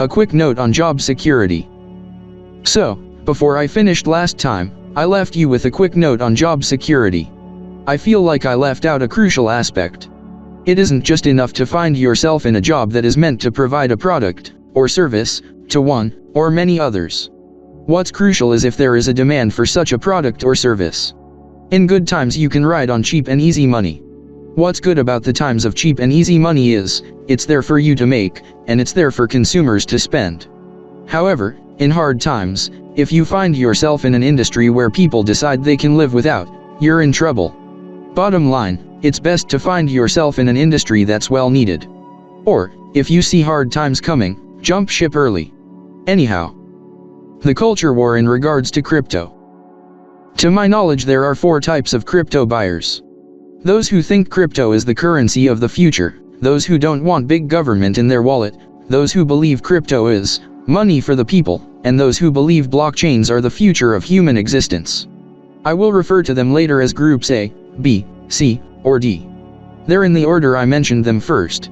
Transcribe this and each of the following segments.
A quick note on job security. So, before I finished last time, I left you with a quick note on job security. I feel like I left out a crucial aspect. It isn't just enough to find yourself in a job that is meant to provide a product, or service, to one, or many others. What's crucial is if there is a demand for such a product or service. In good times you can ride on cheap and easy money. What's good about the times of cheap and easy money is, it's there for you to make, and it's there for consumers to spend. However, in hard times, if you find yourself in an industry where people decide they can live without, you're in trouble. Bottom line, it's best to find yourself in an industry that's well needed. Or, if you see hard times coming, jump ship early. Anyhow, the culture war in regards to crypto. To my knowledge, there are 4 types of crypto buyers. Those who think crypto is the currency of the future, those who don't want big government in their wallet, those who believe crypto is money for the people, and those who believe blockchains are the future of human existence. I will refer to them later as groups A, B, C, or D. They're in the order I mentioned them first.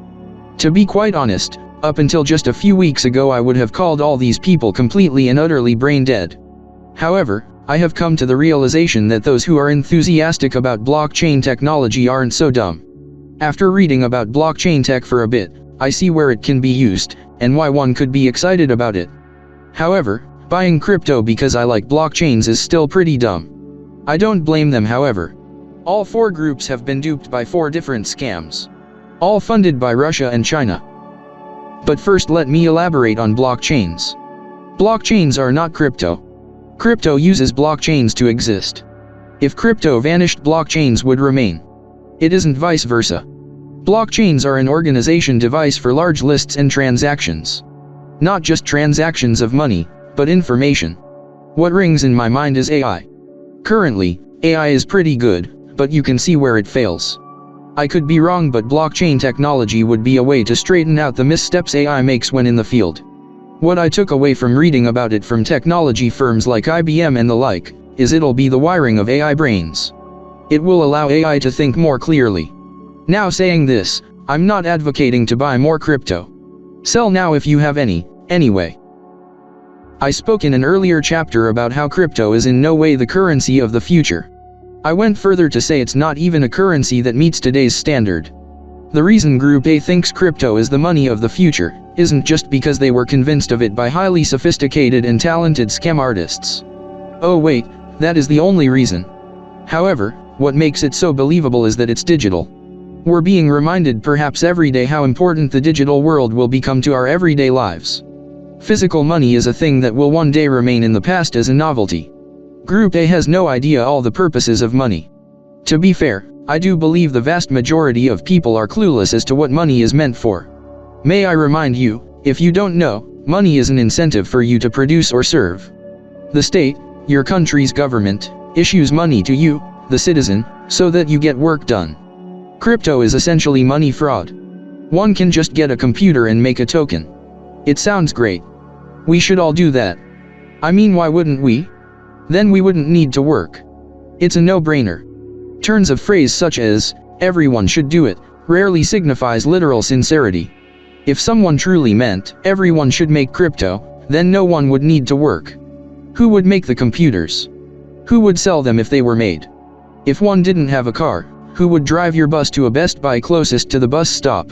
To be quite honest, up until just a few weeks ago I would have called all these people completely and utterly brain dead. However, I have come to the realization that those who are enthusiastic about blockchain technology aren't so dumb. After reading about blockchain tech for a bit, I see where it can be used, and why one could be excited about it. However, buying crypto because I like blockchains is still pretty dumb. I don't blame them, however. All 4 groups have been duped by 4 different scams. All funded by Russia and China. But first let me elaborate on blockchains. Blockchains are not crypto. Crypto uses blockchains to exist. If crypto vanished, blockchains would remain. It isn't vice versa. Blockchains are an organization device for large lists and transactions. Not just transactions of money, but information. What rings in my mind is AI. Currently, AI is pretty good, but you can see where it fails. I could be wrong, but blockchain technology would be a way to straighten out the missteps AI makes when in the field. What I took away from reading about it from technology firms like IBM and the like, is it'll be the wiring of AI brains. It will allow AI to think more clearly. Now saying this, I'm not advocating to buy more crypto. Sell now if you have any, anyway. I spoke in an earlier chapter about how crypto is in no way the currency of the future. I went further to say it's not even a currency that meets today's standard. The reason Group A thinks crypto is the money of the future, isn't just because they were convinced of it by highly sophisticated and talented scam artists. Oh wait, that is the only reason. However, what makes it so believable is that it's digital. We're being reminded perhaps every day how important the digital world will become to our everyday lives. Physical money is a thing that will one day remain in the past as a novelty. Group A has no idea all the purposes of money. To be fair, I do believe the vast majority of people are clueless as to what money is meant for. May I remind you, if you don't know, money is an incentive for you to produce or serve. The state, your country's government, issues money to you, the citizen, so that you get work done. Crypto is essentially money fraud. One can just get a computer and make a token. It sounds great. We should all do that. I mean, why wouldn't we? Then we wouldn't need to work. It's a no-brainer. Turns of phrase such as, everyone should do it, rarely signifies literal sincerity. If someone truly meant, everyone should make crypto, then no one would need to work. Who would make the computers? Who would sell them if they were made? If one didn't have a car, who would drive your bus to a Best Buy closest to the bus stop?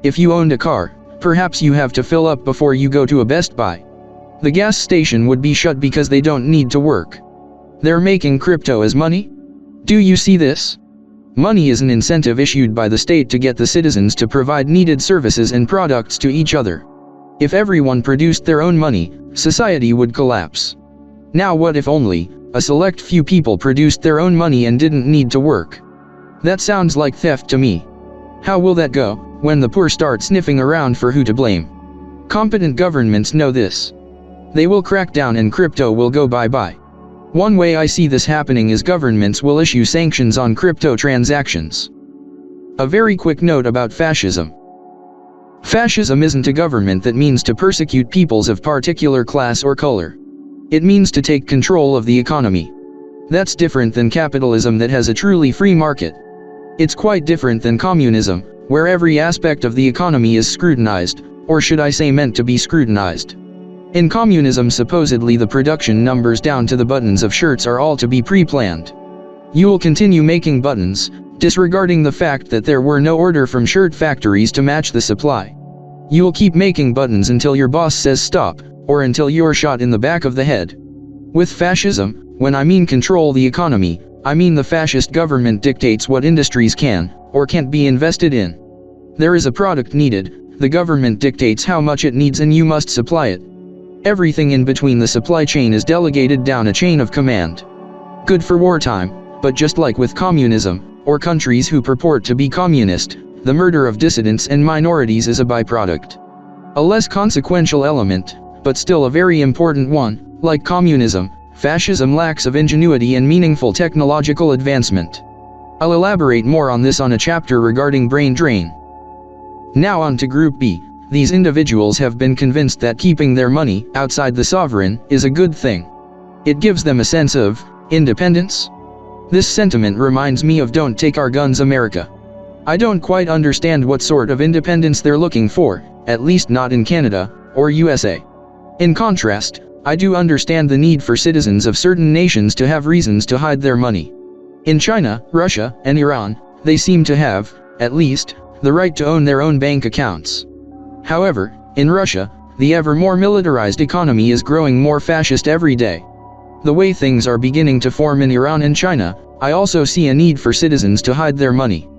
If you owned a car, perhaps you have to fill up before you go to a Best Buy. The gas station would be shut because they don't need to work. They're making crypto as money? Do you see this? Money is an incentive issued by the state to get the citizens to provide needed services and products to each other. If everyone produced their own money, society would collapse. Now what if only a select few people produced their own money and didn't need to work? That sounds like theft to me. How will that go, when the poor start sniffing around for who to blame? Competent governments know this. They will crack down and crypto will go bye-bye. One way I see this happening is governments will issue sanctions on crypto transactions. A very quick note about fascism. Fascism isn't a government that means to persecute peoples of particular class or color. It means to take control of the economy. That's different than capitalism that has a truly free market. It's quite different than communism, where every aspect of the economy is scrutinized, Or should I say meant to be scrutinized. In communism, supposedly the production numbers down to the buttons of shirts are all to be pre-planned. You will continue making buttons, disregarding the fact that there were no order from shirt factories to match the supply. You will keep making buttons until your boss says stop, or until you're shot in the back of the head. With fascism, when I mean control the economy, I mean the fascist government dictates what industries can, or can't be invested in. There is a product needed, the government dictates how much it needs and you must supply it. Everything in between the supply chain is delegated down a chain of command. Good for wartime, but just like with communism, or countries who purport to be communist, the murder of dissidents and minorities is a byproduct. A less consequential element, but still a very important one. Like communism, fascism lacks of ingenuity and meaningful technological advancement. I'll elaborate more on this on a chapter regarding brain drain. Now on to Group B. These individuals have been convinced that keeping their money outside the sovereign is a good thing. It gives them a sense of independence. This sentiment reminds me of "Don't Take Our Guns, America." I don't quite understand what sort of independence they're looking for, at least not in Canada or USA. In contrast, I do understand the need for citizens of certain nations to have reasons to hide their money. In China, Russia, and Iran, they seem to have, at least, the right to own their own bank accounts. However, in Russia, the ever more militarized economy is growing more fascist every day. The way things are beginning to form in Iran and China, I also see a need for citizens to hide their money.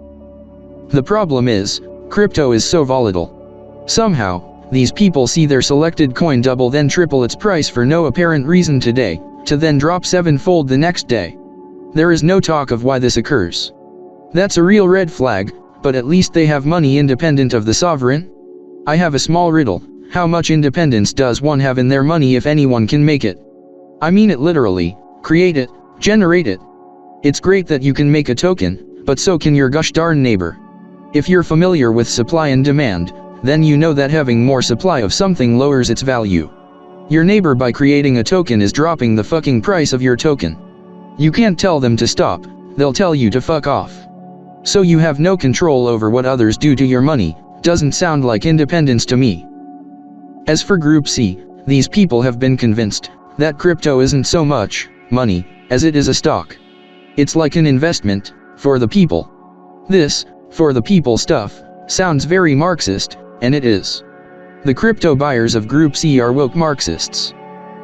The problem is, crypto is so volatile. Somehow, these people see their selected coin double then triple its price for no apparent reason today, to then drop sevenfold the next day. There is no talk of why this occurs. That's a real red flag, but at least they have money independent of the sovereign. I have a small riddle: how much independence does one have in their money if anyone can make it? I mean it literally, create it, generate it. It's great that you can make a token, but so can your gosh darn neighbor. If you're familiar with supply and demand, then you know that having more supply of something lowers its value. Your neighbor, by creating a token, is dropping the fucking price of your token. You can't tell them to stop, they'll tell you to fuck off. So you have no control over what others do to your money. Doesn't sound like independence to me. As for Group C, these people have been convinced that crypto isn't so much money as it is a stock. It's like an investment for the people. This for the people stuff sounds very Marxist, and it is. The crypto buyers of Group C are woke Marxists.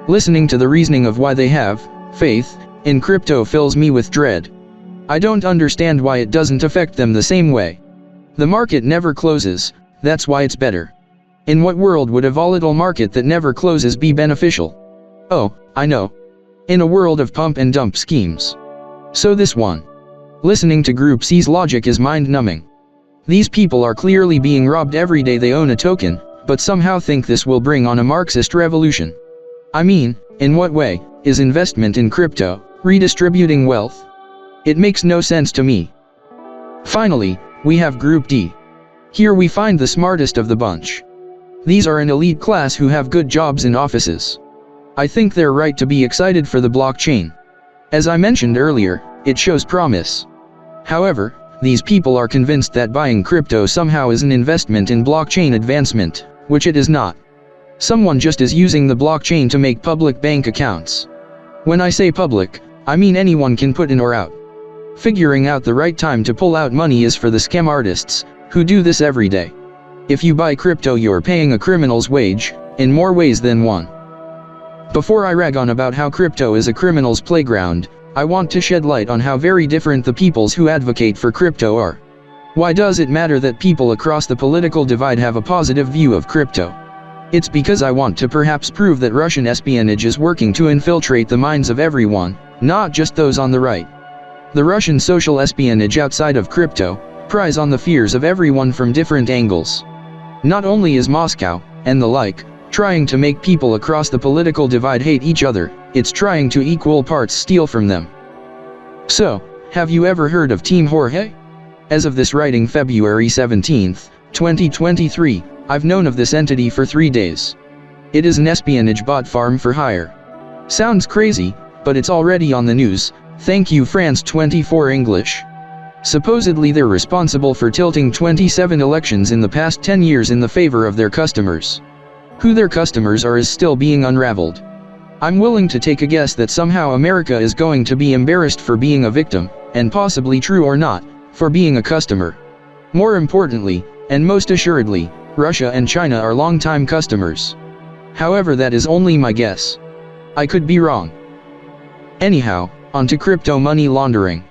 Listening to the reasoning of why they have faith in crypto fills me with dread. I don't understand why it doesn't affect them the same way. The market never closes, that's why it's better. In what world would a volatile market that never closes be beneficial? Oh, I know. In a world of pump and dump schemes. So this one. Listening to Group C's logic is mind-numbing. These people are clearly being robbed every day they own a token, but somehow think this will bring on a Marxist revolution. I mean, in what way is investment in crypto redistributing wealth? It makes no sense to me. Finally, we have Group D. Here we find the smartest of the bunch. These are an elite class who have good jobs in offices. I think they're right to be excited for the blockchain. As I mentioned earlier, it shows promise. However, these people are convinced that buying crypto somehow is an investment in blockchain advancement, which it is not. Someone just is using the blockchain to make public bank accounts. When I say public, I mean anyone can put in or out. Figuring out the right time to pull out money is for the scam artists, who do this every day. If you buy crypto, you're paying a criminal's wage, in more ways than one. Before I rag on about how crypto is a criminal's playground, I want to shed light on how very different the peoples who advocate for crypto are. Why does it matter that people across the political divide have a positive view of crypto? It's because I want to perhaps prove that Russian espionage is working to infiltrate the minds of everyone, not just those on the right. The Russian social espionage outside of crypto preys on the fears of everyone from different angles. Not only is Moscow, and the like, trying to make people across the political divide hate each other, it's trying to equal parts steal from them. So, have you ever heard of Team Jorge? As of this writing, February 17th, 2023, I've known of this entity for 3 days. It is an espionage bot farm for hire. Sounds crazy, but it's already on the news. Thank you, France 24 English. Supposedly they're responsible for tilting 27 elections in the past 10 years in the favor of their customers. Who their customers are is still being unraveled. I'm willing to take a guess that somehow America is going to be embarrassed for being a victim, and possibly true or not, for being a customer. More importantly, and most assuredly, Russia and China are longtime customers. However, that is only my guess. I could be wrong. Anyhow, on to crypto money laundering.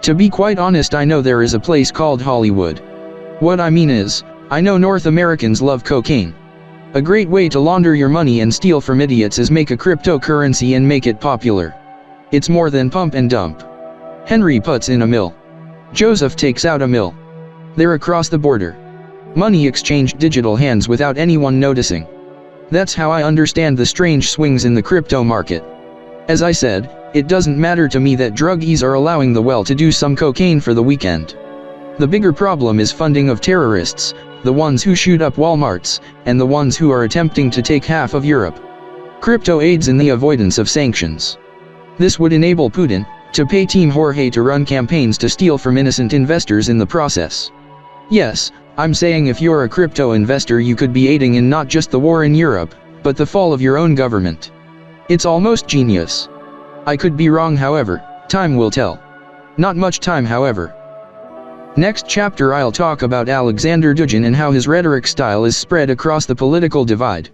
To be quite honest, I know there is a place called Hollywood. What I mean is, I know North Americans love cocaine. A great way to launder your money and steal from idiots is make a cryptocurrency and make it popular. It's more than pump and dump. Henry puts in a mill. Joseph takes out a mill. They're across the border. Money exchanged digital hands without anyone noticing. That's how I understand the strange swings in the crypto market. As I said, it doesn't matter to me that druggies are allowing the well to do some cocaine for the weekend. The bigger problem is funding of terrorists, the ones who shoot up Walmarts, and the ones who are attempting to take half of Europe. Crypto aids in the avoidance of sanctions. This would enable Putin to pay Team Jorge to run campaigns to steal from innocent investors in the process. Yes, I'm saying if you're a crypto investor, you could be aiding in not just the war in Europe, but the fall of your own government. It's almost genius. I could be wrong, however, time will tell. Not much time, however. Next chapter I'll talk about Alexander Dugin and how his rhetoric style is spread across the political divide.